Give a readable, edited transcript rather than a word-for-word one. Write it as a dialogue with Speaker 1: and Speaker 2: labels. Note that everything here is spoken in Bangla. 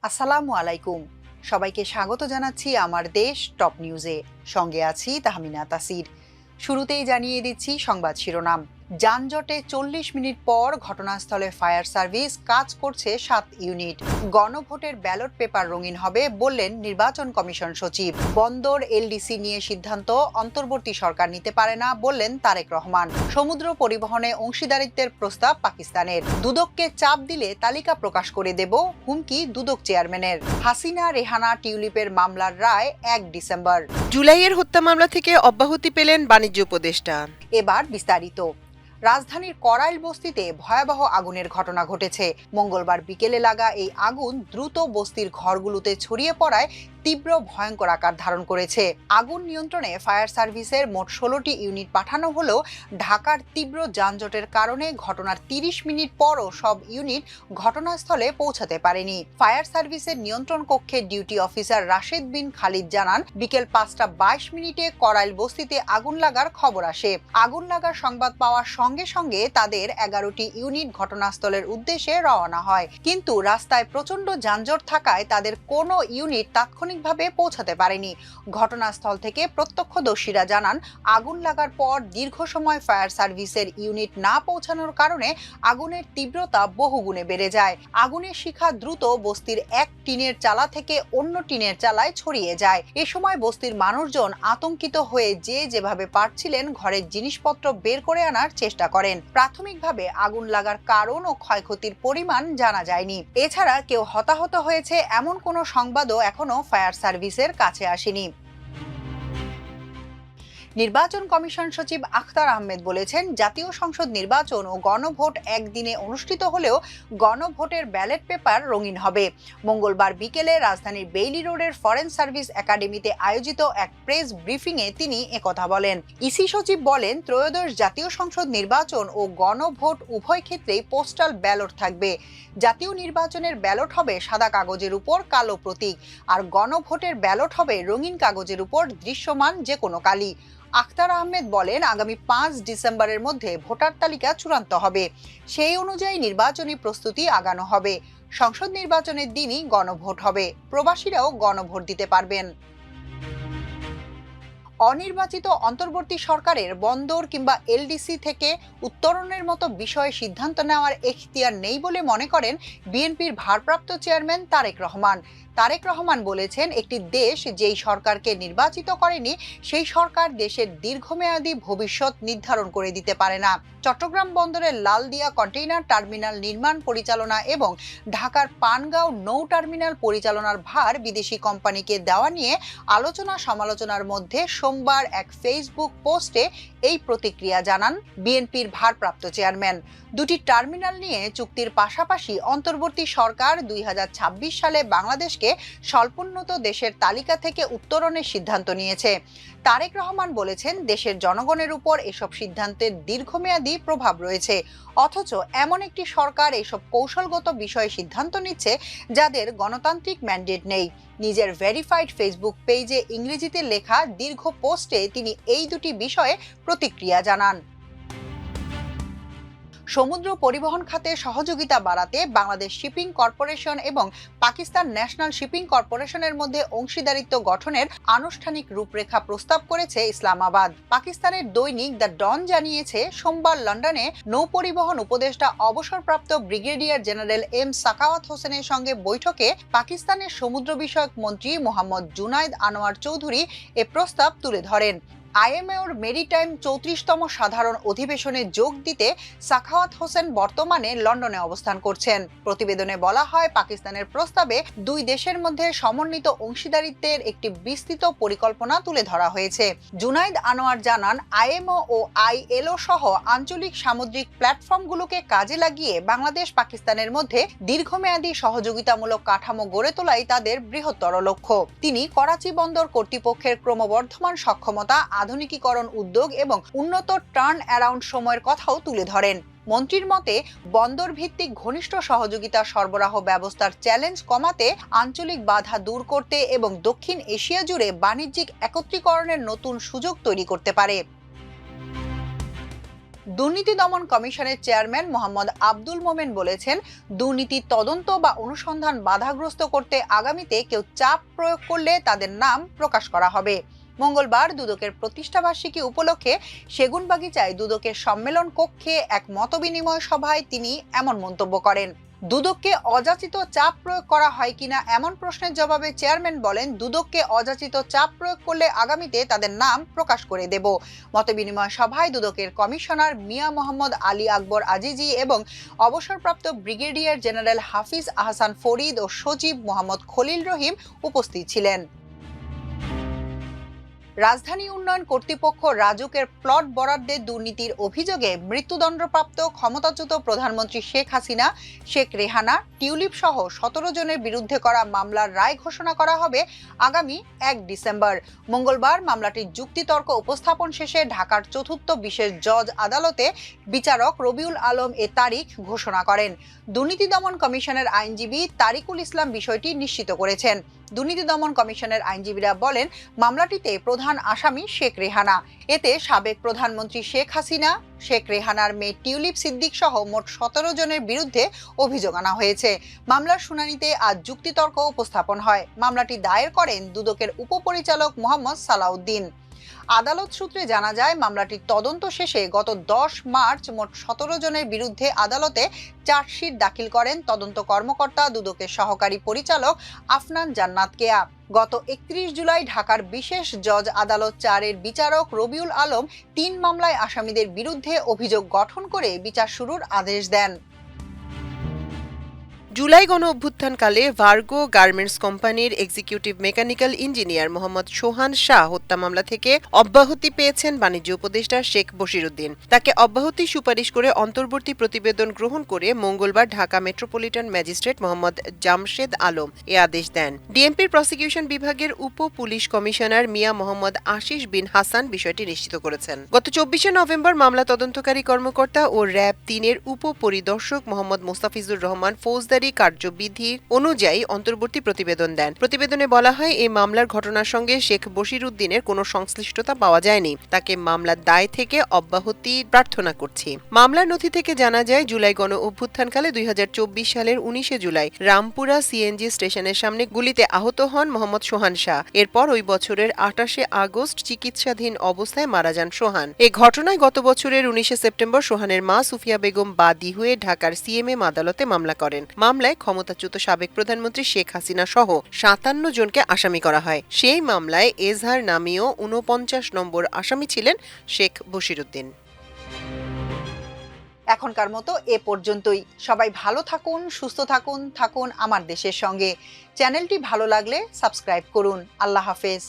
Speaker 1: আসসালামু আলাইকুম। সবাইকে স্বাগত জানাচ্ছি আমার দেশ টপ নিউজে। সঙ্গে আছি তাহমিনা তাসির। শুরুতেই জানিয়ে দিচ্ছি সংবাদ শিরোনাম। যানজটে ৪০ মিনিট পর ঘটনাস্থলে ফায়ার সার্ভিস, কাজ করছে ৭ ইউনিট। গণভোটের ব্যালট পেপার রঙিন হবে বললেন নির্বাচন কমিশন সচিব। বন্দর এলডিসি নিয়ে সিদ্ধান্ত অন্তর্বর্তী সরকার নিতে পারে না বললেন তারেক রহমান। সমুদ্র পরিবহনে অংশীদারিত্বের প্রস্তাব পাকিস্তানের। দুদককে চাপ দিলে তালিকা প্রকাশ করে দেব, হুমকি দুদক চেয়ারম্যানের। হাসিনা রেহানা টিউলিপের মামলার রায় ১ ডিসেম্বর।
Speaker 2: জুলাইয়ের হত্যা মামলা থেকে অব্যাহতি পেলেন বাণিজ্য উপদেষ্টা।
Speaker 1: এবার বিস্তারিত। রাজধানীর করাইল বস্তিতে ভয়াবহ আগুনের ঘটনা ঘটেছে। মঙ্গলবার বিকেলে লাগা এই আগুন দ্রুত বস্তির ঘরগুলোতে ছড়িয়ে পড়ায় তীব্র ভয়ঙ্কর আকার ধারণ করেছে। আগুন নিয়ন্ত্রণে ফায়ার সার্ভিসের মোট ১৬টি ইউনিট পাঠানো হলেও ঢাকার তীব্র যানজটের কারণে ঘটনার ৩০ মিনিট পরও সব ইউনিট ঘটনাস্থলে পৌঁছাতে পারেনি। ফায়ার সার্ভিসের নিয়ন্ত্রণ কক্ষে ডিউটি অফিসার রাশেদ বিন খালিদ জানান, বিকেল ৫টা ২২ মিনিটে করাইল বস্তিতে আগুন লাগার খবর আসে। আগুন লাগার সংবাদ পাওয়ার সঙ্গে সঙ্গে তাদের ১১টি ইউনিট ঘটনাস্থলের উদ্দেশ্যে রওনা হয়, কিন্তু রাস্তায় প্রচণ্ড যানজট থাকায় তাদের কোনো ইউনিট তাৎক্ষণিকভাবে পৌঁছাতে পারেনি। ঘটনাস্থল থেকে প্রত্যক্ষদর্শীরা জানান, আগুন লাগার পর দীর্ঘ সময় ফায়ার সার্ভিসের ইউনিট না পৌঁছানোর কারণে আগুনের তীব্রতা বহুগুণে বেড়ে যায়। আগুনের শিখা দ্রুত বস্তির এক টিনের চালা থেকে অন্য টিনের চালায় ছড়িয়ে যায়। এ সময় বস্তির মানুষজন আতঙ্কিত হয়ে যে যেভাবে পারছিলেন ঘরের জিনিসপত্র বের করে আনার চেষ্টা করেন। প্রাথমিকভাবে আগুন লাগার কারণ ও ক্ষয়ক্ষতির পরিমাণ জানা যায়নি। এছাড়া কেউ হতাহত হয়েছে এমন কোনো সংবাদও এখনো ফায়ার সার্ভিসের কাছে আসেনি। নির্বাচন কমিশন সচিব আখতার আহমেদ বলেছেন, জাতীয় সংসদ নির্বাচন ও গণভোট একদিনে অনুষ্ঠিত হলেও গণভোটের ব্যালট পেপার রঙিন হবে। মঙ্গলবার বিকেলে রাজধানীর বেইলি রোডের ফরেন সার্ভিস একাডেমিতে আয়োজিত এক প্রেস ব্রিফিংয়ে তিনি একথা বলেন। ইসি সচিব বলেন, ত্রয়োদশ জাতীয় সংসদ নির্বাচন ও গণভোট উভয় ক্ষেত্রেই পোস্টাল ব্যালট থাকবে। জাতীয় নির্বাচনের ব্যালট হবে সাদা কাগজের উপর কালো প্রতীক, আর গণভোটের ব্যালট হবে রঙিন কাগজের উপর দৃশ্যমান যে কোনো কালি। আখতার আহমেদ বলেন, আগামী ৫ ডিসেম্বরের মধ্যে ভোটার তালিকা চূড়ান্ত হবে। সেই অনুযায়ী নির্বাচনী প্রস্তুতি আগানো হবে। সংসদ নির্বাচনের দিনই গণভোট হবে। প্রবাসীরাও গণভোট দিতে পারবেন। অনির্বাচিত অন্তর্বর্তী সরকারের বন্দর কিংবা এলডিসি থেকে উত্তরণের মতো বিষয়ে সিদ্ধান্ত নেওয়ার এখতিয়ার নেই বলে মনে করেন বিএনপির ভারপ্রাপ্ত চেয়ারম্যান তারেক রহমান। তারেক রহমান বলেছেন, একটি দেশ যেই সরকারকে নির্বাচিত করেনি সেই সরকার দেশের দীর্ঘমেয়াদী ভবিষ্যৎ নির্ধারণ করে দিতে পারে না। চট্টগ্রাম বন্দরের লালদিয়া কন্টেইনার টার্মিনাল নির্মাণ পরিচালনা এবং ঢাকার পানগাঁও নৌ টার্মিনাল পরিচালনার ভার বিদেশি কোম্পানিকে দেওয়া নিয়ে আলোচনা সমালোচনার মধ্যে সোমবার এক ফেসবুক পোস্টে এই প্রতিক্রিয়া জানান বিএনপির ভারপ্রাপ্ত চেয়ারম্যান। দুটি টার্মিনাল নিয়ে চুক্তির পাশাপাশি অন্তর্বর্তী সরকার ২০২৬ সালে বাংলাদেশকে স্বল্পোন্নত দেশের তালিকা থেকে উত্তরণের সিদ্ধান্ত নিয়েছে। তারেক রহমান বলেছেন, দেশের জনগণের উপর এসব সিদ্ধান্তের দীর্ঘমেয়াদী প্রভাব রয়েছে, অথচ এমন একটি সরকার এসব কৌশলগত বিষয়ে সিদ্ধান্ত নিচ্ছে যাদের গণতান্ত্রিক ম্যান্ডেট নেই। নিজের ভেরিফাইড ফেসবুক পেজে ইংরেজিতে লেখা দীর্ঘ পোস্টে তিনি এই দুটি বিষয়ে প্রতিক্রিয়া জানান। সমুদ্র পরিবহন খাতে সহযোগিতা বাড়াতে বাংলাদেশ শিপিং কর্পোরেশন এবং পাকিস্তান ন্যাশনাল শিপিং কর্পোরেশনের মধ্যে অংশীদারিত্ব গঠনের আনুষ্ঠানিক রূপরেখা প্রস্তাব করেছে ইসলামাবাদ। পাকিস্তানের দৈনিক দ্য ডন জানিয়েছে, সোমবার লন্ডনে নৌ পরিবহন উপদেষ্টা অবসরপ্রাপ্ত ব্রিগেডিয়ার জেনারেল এম সাখাওয়াত হোসেনের সঙ্গে বৈঠকে পাকিস্তানের সমুদ্র বিষয়ক মন্ত্রী মোহাম্মদ জুনাইদ আনোয়ার চৌধুরী এ প্রস্তাব তুলে ধরেন। আইএমএর মেরিটাইম ৩৪তম সাধারণ অধিবেশনে যোগ দিতে সাখাওয়াত হোসেন বর্তমানে লন্ডনে অবস্থান করছেন। প্রতিবেদনে বলা হয়, পাকিস্তানের প্রস্তাবে দুই দেশের মধ্যে সমন্বিত অংশীদারিত্বের একটি বিস্তৃত পরিকল্পনা তুলে ধরা হয়েছে। জুনাইদ আনোয়ার জানান, আইএমও ও আইএলও সহ আঞ্চলিক সামুদ্রিক প্ল্যাটফর্মগুলোকে কাজে লাগিয়ে বাংলাদেশ পাকিস্তানের মধ্যে দীর্ঘমেয়াদী সহযোগিতামূলক কাঠামো গড়ে তোলাই তাদের বৃহত্তর লক্ষ্য। তিনি করাচি বন্দর কর্তৃপক্ষের ক্রমবর্ধমান সক্ষমতা, আধুনিকীকরণ উদ্যোগ এবং উন্নত টার্ন অ্যারাউন্ড সময়ের কথাও তুলে ধরেন। মন্ত্রীর মতে, বন্দর ভিত্তিক ঘনিষ্ঠ সহযোগিতা সরবরাহ ব্যবস্থার চ্যালেঞ্জ কমাতে, আঞ্চলিক বাধা দূর করতে এবং দক্ষিণ এশিয়া জুড়ে বাণিজ্যিক একত্রীকরণের নতুন সুযোগ তৈরি করতে পারে। দুর্নীতি দমন কমিশনের চেয়ারম্যান মোহাম্মদ আব্দুল মোমেন বলেছেন, দুর্নীতি তদন্ত বা অনুসন্ধান বাধাগ্রস্ত করতে আগামীতে কেউ চাপ প্রয়োগ করলে তাদের নাম প্রকাশ করা হবে। মঙ্গলবার দুদকের প্রতিষ্ঠাবার্ষিকী উপলক্ষে সেগুনবাগিচায় দুদকের সম্মেলন কক্ষে এক মতবিনিময় সভায় তিনি এমন মন্তব্য করেন। দুদককে অযাচিত চাপ প্রয়োগ করা হয় কিনা এমন প্রশ্নের জবাবে চেয়ারম্যান বলেন, দুদককে অযাচিত চাপ প্রয়োগ করলে আগামীতে তাদের নাম প্রকাশ করে দেব। মতবিনিময় সভায় দুদকের কমিশনার মিয়া মোহাম্মদ আলী আকবর আজিজি এবং অবসরপ্রাপ্ত ব্রিগেডিয়ার জেনারেল হাফিজ আহসান ফরিদ ও সচিব মোহাম্মদ খলিল রহিম উপস্থিত ছিলেন। রাজধানী উন্নয়ন কর্তৃপক্ষ রাজুকের প্লট বরাদ্দে দুর্নীতির অভিযোগে মৃত্যুদণ্ডপ্রাপ্ত ক্ষমতাচ্যুত প্রধানমন্ত্রী শেখ হাসিনা, শেখ রেহানা, টিউলিপ সহ 17 জনের বিরুদ্ধে করা মামলার রায় ঘোষণা করা হবে আগামী 1 ডিসেম্বর। মঙ্গলবার মামলাটির যুক্তিতর্ক উপস্থাপন শেষে ঢাকার চতুর্থ বিশেষ জজ আদালতে বিচারক রবিউল আলম এ তারিখ ঘোষণা করেন। দুর্নীতি দমন কমিশনের আইনজীবী তারিকুল ইসলাম বিষয়টি নিশ্চিত করেছেন। দুর্নীতি দমন কমিশনের আইনজীবীরা বলেন, মামলাটিতে প্রধান আসামি শেখ রেহানা। এতে সাবেক প্রধানমন্ত্রী শেখ হাসিনা, শেখ রেহানার মেয়ে টিউলিপ সিদ্দিক সহ মোট 17 জনের বিরুদ্ধে অভিযোগ আনা হয়েছে। মামলার শুনানিতে আজ যুক্তিতর্ক উপস্থাপন হয়। মামলাটি দায়ের করেন দুদকের উপপরিচালক মোহাম্মদ সালাউদ্দিন। আদালত সূত্রে জানা যায়, মামলাটির তদন্ত শেষে গত 10 মার্চ মোট 17 জনের বিরুদ্ধে আদালতে চার্জশিট দাখিল করেন তদন্ত কর্মকর্তা দুদকের সহকারী পরিচালক আফনান জান্নাত কেয়া। গত 31 জুলাই ঢাকার বিশেষ জজ আদালত 4-এর বিচারক রবিউল আলম 3 মামলায় আসামিদের বিরুদ্ধে অভিযোগ গঠন করে বিচার শুরুর আদেশ দেন।
Speaker 2: জুলাই গণ অভ্যুত্থানকালে ভার্গো গার্মেন্টস কোম্পানির এক্সিকিউটিভ মেকানিক্যাল ইঞ্জিনিয়ার মোহাম্মদ সোহান শাহ হত্যা মামলা থেকে অব্যাহতি পেয়েছেন বাণিজ্য উপদেষ্টা শেখ বশিরউদ্দিন। তাকে অব্যাহতি সুপারিশ করে অন্তর্বর্তী প্রতিবেদন গ্রহণ করে মঙ্গলবার ঢাকা মেট্রোপলিটন ম্যাজিস্ট্রেট মোহাম্মদ জামশেদ আলম এ আদেশ দেন। ডিএমপির প্রসিকিউশন বিভাগের উপ পুলিশ কমিশনার মিয়া মোহাম্মদ আশিস বিন হাসান বিষয়টি নিশ্চিত করেছেন। গত 24শে নভেম্বর মামলা তদন্তকারী কর্মকর্তা ও র্যাব 3-এর উপ পরিদর্শক মোহাম্মদ মোস্তাফিজুর রহমান ফৌজদারি কার্যবিধি অনুযায়ী অন্তর্বর্তী প্রতিবেদন দেন। প্রতিবেদনে বলা হয়, এই মামলার ঘটনার সঙ্গে শেখ বশিরউদ্দিনের কোনো সংশ্লিষ্টতা পাওয়া যায়নি। তাকে মামলার দায় থেকে অব্যাহতি প্রার্থনা করছি। মামলার নথি থেকে জানা যায়, জুলাই গণ অভ্যুত্থানকালে 2024 সালের 19শে জুলাই রামপুরা সিএনজি স্টেশনের সামনে গুলিতে আহত হন মোহাম্মদ সোহান শাহ। এরপর ওই বছরের 28শে আগস্ট চিকিৎসাধীন অবস্থায় মারা যান সোহান। এই ঘটনায় গত বছরের 19শে সেপ্টেম্বর সোহানের মা সুফিয়া বেগম বাদী হয়ে ঢাকার সিএমএম আদালতে মামলা করেন। মামলায় ক্ষমতাচ্যুত সাবেক প্রধানমন্ত্রী শেখ হাসিনা সহ 57 জনকে আসামি করা হয়। সেই মামলায় এজহার নামীয় 49 নম্বর আসামি ছিলেন শেখ বশিরউদ্দিন।
Speaker 1: এখনকার মতো এ পর্যন্তই। সবাই ভালো থাকুন, সুস্থ থাকুন, থাকুন আমার দেশের সঙ্গে। চ্যানেলটি ভালো লাগলে সাবস্ক্রাইব করুন। আল্লাহ হাফেজ।